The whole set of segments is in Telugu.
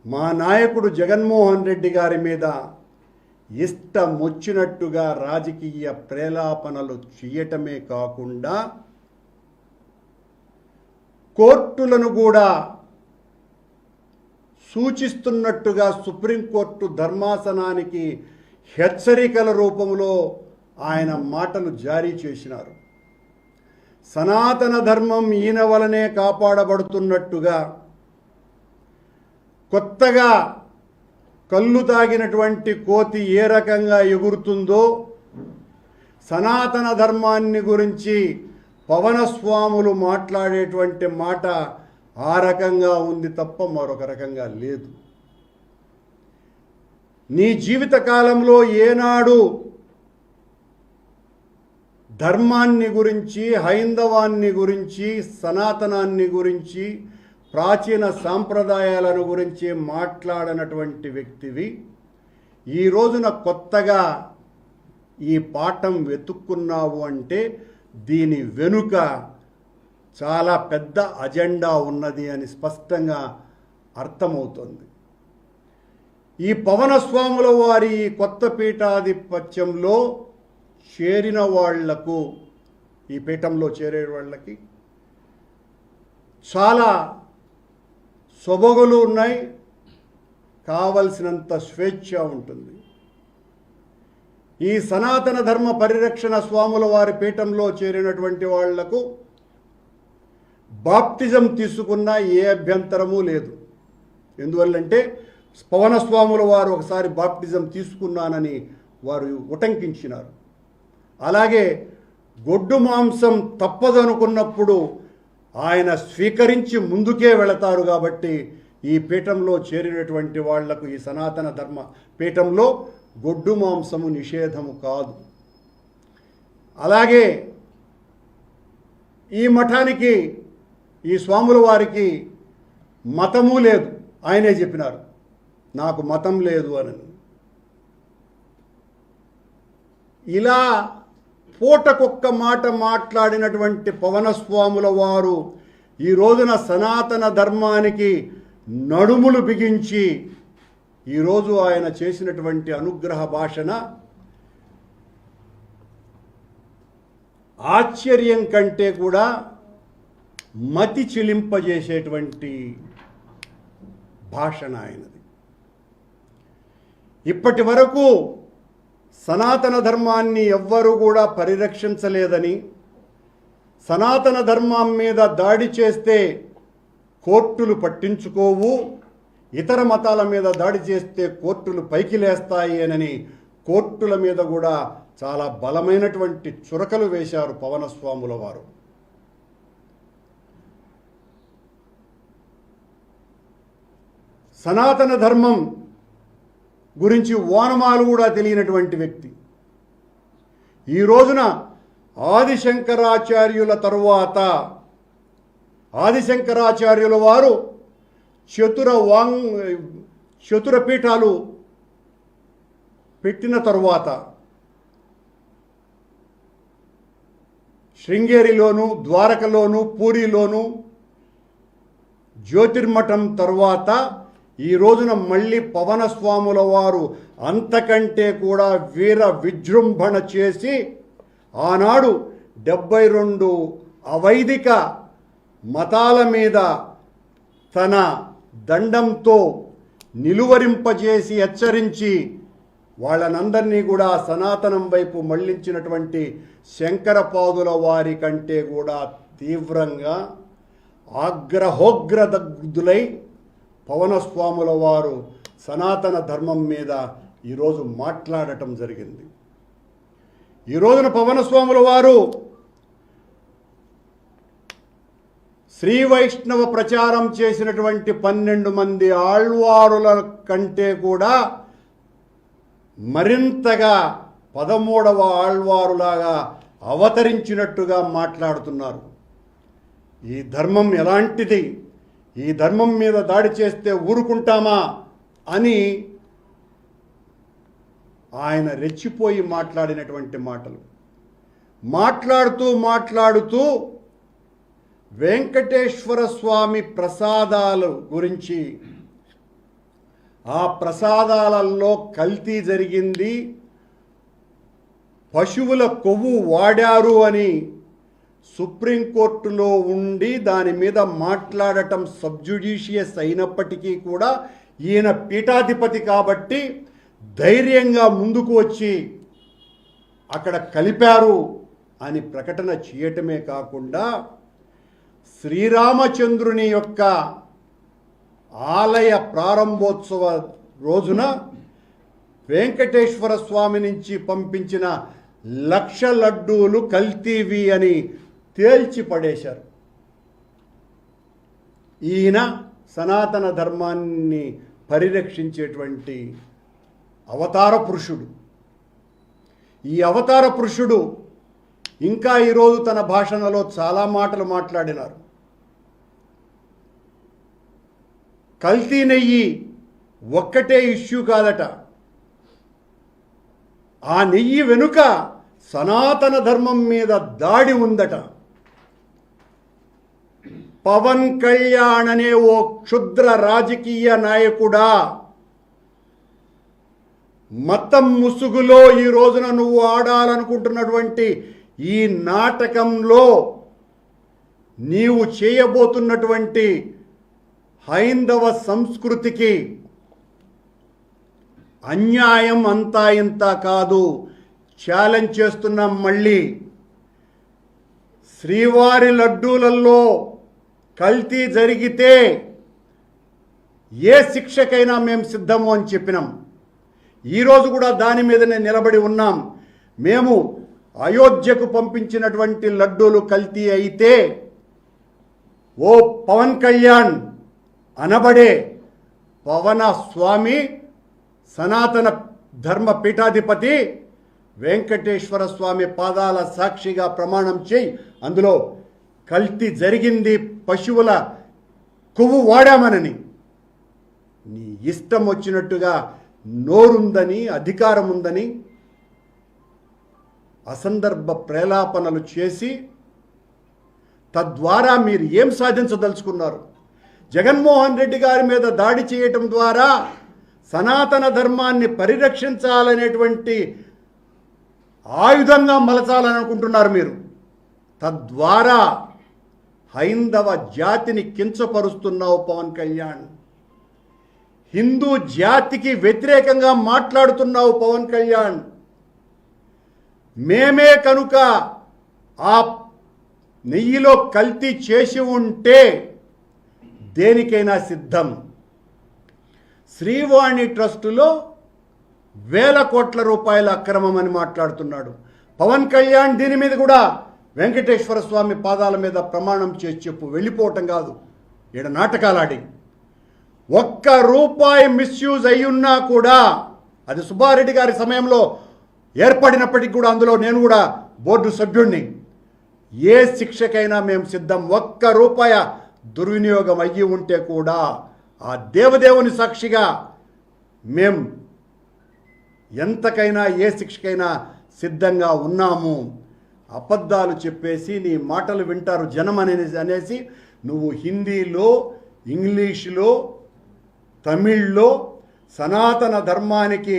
మా నాయకుడు జగన్మోహన్ రెడ్డి గారి మీద ఇష్టమొచ్చినట్టుగా రాజకీయ ప్రేలాపనలు చేయటమే కాకుండా కోర్టులను కూడా సూచిస్తున్నట్టుగా సుప్రీంకోర్టు ధర్మాసనానికి హెచ్చరికల రూపంలో ఆయన మాటలు జారీ చేసినారు. సనాతన ధర్మం ఈయన వలనే కాపాడబడుతున్నట్టుగా కొత్తగా కళ్ళు తాగినటువంటి కోతి ఏ రకంగా ఎగురుతుందో సనాతన ధర్మాన్ని గురించి పవనస్వాములు మాట్లాడేటువంటి మాట ఆ రకంగా ఉంది తప్ప మరొక రకంగా లేదు. నీ జీవితకాలంలో ఏనాడు ధర్మాన్ని గురించి, హైందవాన్ని గురించి, సనాతనాన్ని గురించి, ప్రాచీన సాంప్రదాయాలను గురించి మాట్లాడనటువంటి వ్యక్తివి ఈ రోజున కొత్తగా ఈ పాఠం వెతుక్కున్నావు అంటే దీని వెనుక చాలా పెద్ద అజెండా ఉన్నది అని స్పష్టంగా అర్థమవుతుంది. ఈ పవనస్వాముల వారి ఈ కొత్త పీఠాధిపత్యంలో చేరిన వాళ్లకు, ఈ పీఠంలో చేరే వాళ్ళకి చాలా సొబగులు ఉన్నాయి, కావలసినంత స్వేచ్ఛ ఉంటుంది. ఈ సనాతన ధర్మ పరిరక్షణ స్వాముల వారి పీఠంలో చేరినటువంటి వాళ్లకు బాప్తిజం తీసుకున్న ఏ అభ్యంతరము లేదు. ఎందువల్లంటే పవనస్వాముల వారు ఒకసారి బాప్తిజం తీసుకున్నానని వారు ఉటంకించినారు. అలాగే గొడ్డు మాంసం తప్పదనుకున్నప్పుడు ఆయన స్వీకరించి ముందుకే వెళతారు. కాబట్టి ఈ పీఠంలో చేరినటువంటి వాళ్లకు, ఈ సనాతన ధర్మ పీఠంలో గొడ్డు మాంసము నిషేధము కాదు. అలాగే ఈ మఠానికి, ఈ స్వాముల వారికి మతము లేదు. ఆయనే చెప్పినారు, నాకు మతం లేదు అని. ఇలా పూటకొక్క మాట మాట్లాడినటువంటి పవనస్వాముల వారు ఈ రోజున సనాతన ధర్మానికి నడుములు బిగించి ఈరోజు ఆయన చేసినటువంటి అనుగ్రహ భాషణ ఆశ్చర్యం కంటే కూడా మతి చిలింపజేసేటువంటి భాషణ ఆయనది. ఇప్పటి వరకు సనాతన ధర్మాన్ని ఎవ్వరూ కూడా పరిరక్షించలేదని, సనాతన ధర్మం మీద దాడి చేస్తే కోర్టులు పట్టించుకోవు, ఇతర మతాల మీద దాడి చేస్తే కోర్టులు పైకి లేస్తాయి అని కోర్టుల మీద కూడా చాలా బలమైనటువంటి చురకలు వేశారు పవనస్వాముల వారు. సనాతన ధర్మం గురించి ఓనమాలు కూడా తెలియనటువంటి వ్యక్తి ఈ రోజున ఆదిశంకరాచార్యుల తరువాత, ఆదిశంకరాచార్యుల వారు చతుర పీఠాలు పెట్టిన తరువాత శృంగేరిలోను, ద్వారకలోను, పూరిలోను జ్యోతిర్మఠం తరువాత ఈ రోజున మళ్ళీ పవనస్వాముల వారు అంతకంటే కూడా వీర విజృంభణ చేసి ఆనాడు 72 అవైదిక మతాల మీద తన దండంతో నిలువరింపజేసి హెచ్చరించి వాళ్ళనందరినీ కూడా సనాతనం వైపు మళ్లించినటువంటి శంకరపాదుల వారి కంటే కూడా తీవ్రంగా ఆగ్రహోగ్రదగ్ధులై పవనస్వాముల వారు సనాతన ధర్మం మీద ఈరోజు మాట్లాడటం జరిగింది. ఈ రోజున పవనస్వాముల వారు శ్రీ వైష్ణవ ప్రచారం చేసినటువంటి 12 మంది ఆళ్వారుల కంటే కూడా మరింతగా 13వ ఆళ్వారులాగా అవతరించినట్టుగా మాట్లాడుతున్నారు. ఈ ధర్మం ఎలాంటిది, ఈ ధర్మం మీద దాడి చేస్తే ఊరుకుంటామా అని ఆయన రెచ్చిపోయి మాట్లాడినటువంటి మాటలు. మాట్లాడుతూ వెంకటేశ్వర స్వామి ప్రసాదాల గురించి ఆ ప్రసాదాలలో కల్తీ జరిగింది, పశువుల కొవ్వు వాడారు అని సుప్రీంకోర్టులో ఉండి దాని మీద మాట్లాడటం సబ్జుడిషియస్ అయినప్పటికీ కూడా ఈయన పీఠాధిపతి కాబట్టి ధైర్యంగా ముందుకు వచ్చి అక్కడ కలిపారు అని ప్రకటన చేయటమే కాకుండా శ్రీరామచంద్రుని యొక్క ఆలయ ప్రారంభోత్సవ రోజున వెంకటేశ్వర స్వామి నుంచి పంపించిన 1,00,000 లడ్డూలు కల్తీవి అని తేల్చి పడేశారు. ఈయన సనాతన ధర్మాన్ని పరిరక్షించేటువంటి అవతార పురుషుడు. ఈ అవతార పురుషుడు ఇంకా ఈరోజు తన భాషణలో చాలా మాటలు మాట్లాడినారు. కల్తీ నెయ్యి ఒక్కటే ఇష్యూ కాదట, ఆ నెయ్యి వెనుక సనాతన ధర్మం మీద దాడి ఉందట. పవన్ కళ్యాణ్ అనే ఓ క్షుద్ర రాజకీయ నాయకుడా, మతం ముసుగులో ఈ రోజున నువ్వు ఆడాలనుకుంటున్నటువంటి ఈ నాటకంలో నీవు చేయబోతున్నటువంటి హైందవ సంస్కృతికి అన్యాయం అంతా ఇంత కాదు. ఛాలెంజ్ చేస్తున్నాం. మళ్ళీ శ్రీవారి లడ్డూలలో కల్తీ జరిగితే ఏ శిక్షకైనా మేము సిద్ధము అని చెప్పినాం. ఈరోజు కూడా దాని మీదనే నిలబడి ఉన్నాం. మేము అయోధ్యకు పంపించినటువంటి లడ్డూలు కల్తీ అయితే ఓ పవన్ కళ్యాణ్ అనబడే పవన స్వామి సనాతన ధర్మ పీఠాధిపతి వెంకటేశ్వర స్వామి పాదాల సాక్షిగా ప్రమాణం చేయి, అందులో కల్తీ జరిగింది, పశువుల కొవ్వు వాడామనని. నీ ఇష్టం వచ్చినట్టుగా నోరుందని, అధికారం ఉందని అసందర్భ ప్రేలాపనలు చేసి తద్వారా మీరు ఏం సాధించదలుచుకున్నారు? జగన్మోహన్ రెడ్డి గారి మీద దాడి చేయటం ద్వారా సనాతన ధర్మాన్ని పరిరక్షించాలనేటువంటి ఆయుధంగా మలచాలనుకుంటున్నారు మీరు. తద్వారా హైందవ జాతిని కించపరుస్తున్నావు పవన్ కళ్యాణ్. హిందూ జాతికి వ్యతిరేకంగా మాట్లాడుతున్నావు పవన్ కళ్యాణ్. మేమే కనుక ఆ నెయ్యిలో కల్తీ చేసి ఉంటే దేనికైనా సిద్ధం. శ్రీవాణి ట్రస్టులో 1,000 కోట్ల రూపాయల అక్రమం అని మాట్లాడుతున్నాడు పవన్ కళ్యాణ్. దీని మీద కూడా వెంకటేశ్వర స్వామి పాదాల మీద ప్రమాణం చేసి చెప్పు, వెళ్ళిపోవటం కాదు ఈడ నాటకాలాడి. ₹1 మిస్యూజ్ అయ్యున్నా కూడా, అది సుబ్బారెడ్డి గారి సమయంలో ఏర్పడినప్పటికీ కూడా అందులో నేను కూడా బోర్డు సభ్యుడిని, ఏ శిక్షకైనా మేము సిద్ధం. ₹1 దుర్వినియోగం అయ్యి ఉంటే కూడా ఆ దేవదేవుని సాక్షిగా మేం ఎంతకైనా ఏ శిక్షకైనా సిద్ధంగా ఉన్నాము. అబద్ధాలు చెప్పేసి నీ మాటలు వింటారు జనం అనేసి నువ్వు హిందీలో, ఇంగ్లీషులో, తమిళ్లో సనాతన ధర్మానికి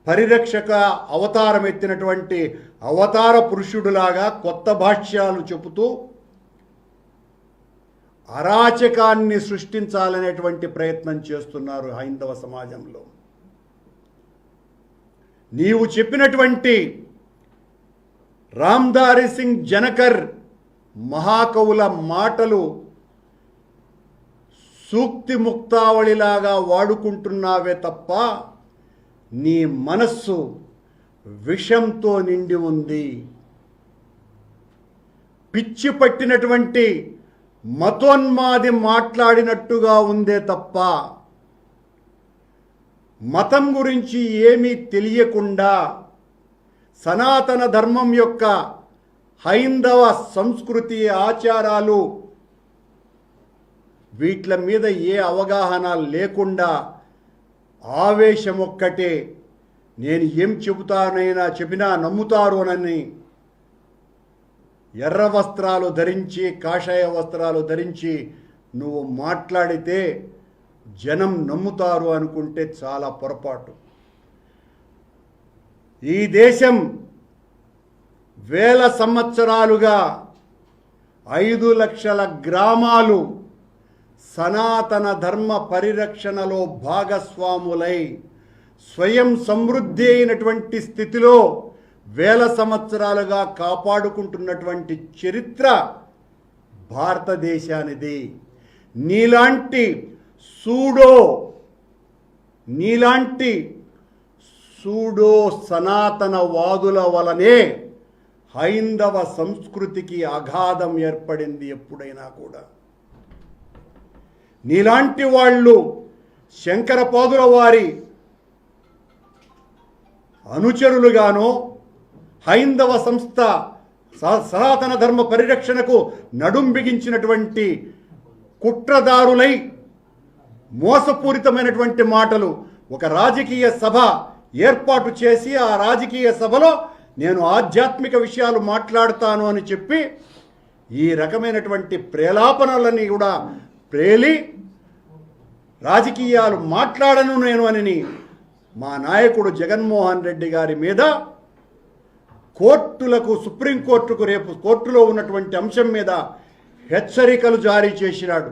పరిరక్షక అవతారం ఎత్తినటువంటి అవతార పురుషుడులాగా కొత్త భాష్యాలు చెబుతూ అరాచకాన్ని సృష్టించాలనేటువంటి ప్రయత్నం చేస్తున్నారు హైందవ సమాజంలో. నీవు చెప్పినటువంటి రామ్ధారి సింగ్ జనకర్ మహాకవుల మాటలు సూక్తి ముక్తావళిలాగా వాడుకుంటున్నావే తప్ప నీ మనస్సు విషంతో నిండి ఉంది. పిచ్చి పట్టినటువంటి మతోన్మాది మాట్లాడినట్టుగా ఉందే తప్ప మతం గురించి ఏమీ తెలియకుండా సనాతన ధర్మం యొక్క హైందవ సంస్కృతి ఆచారాలు వీట్ల మీద ఏ అవగాహన లేకుండా ఆవేశం ఒక్కటే, నేను ఏం చెప్పినా నమ్ముతారు అని ఎర్ర వస్త్రాలు ధరించి, కాషాయ వస్త్రాలు ధరించి నువ్వు మాట్లాడితే జనం నమ్ముతారు అనుకుంటే చాలా పొరపాటు. ఈ దేశం వేల సంవత్సరాలుగా 5 లక్షల గ్రామాలు సనాతన ధర్మ పరిరక్షణలో భాగస్వాములై స్వయం సమృద్ధి అయినటువంటి స్థితిలో వేల సంవత్సరాలుగా కాపాడుకుంటున్నటువంటి చరిత్ర భారతదేశానిది. నీలాంటి సూడో సనాతనవాదుల వలనే హైందవ సంస్కృతికి అగాధం ఏర్పడింది. ఎప్పుడైనా కూడా నీలాంటి వాళ్ళు శంకరపాదుల వారి అనుచరులుగానో హైందవ సంస్థ సనాతన ధర్మ పరిరక్షణకు నడుం బిగించినటువంటి కుట్రదారులై మోసపూరితమైనటువంటి మాటలు ఒక రాజకీయ సభ ఏర్పాటు చేసి ఆ రాజకీయ సభలో నేను ఆధ్యాత్మిక విషయాలు మాట్లాడతాను అని చెప్పి ఈ రకమైనటువంటి ప్రేలాపనలని కూడా ప్రేలి రాజకీయాలు మాట్లాడను నేను అని మా నాయకుడు జగన్మోహన్ రెడ్డి గారి మీద కోర్టులకు, సుప్రీంకోర్టుకు రేపు కోర్టులో ఉన్నటువంటి అంశం మీద హెచ్చరికలు జారీ చేసినాడు.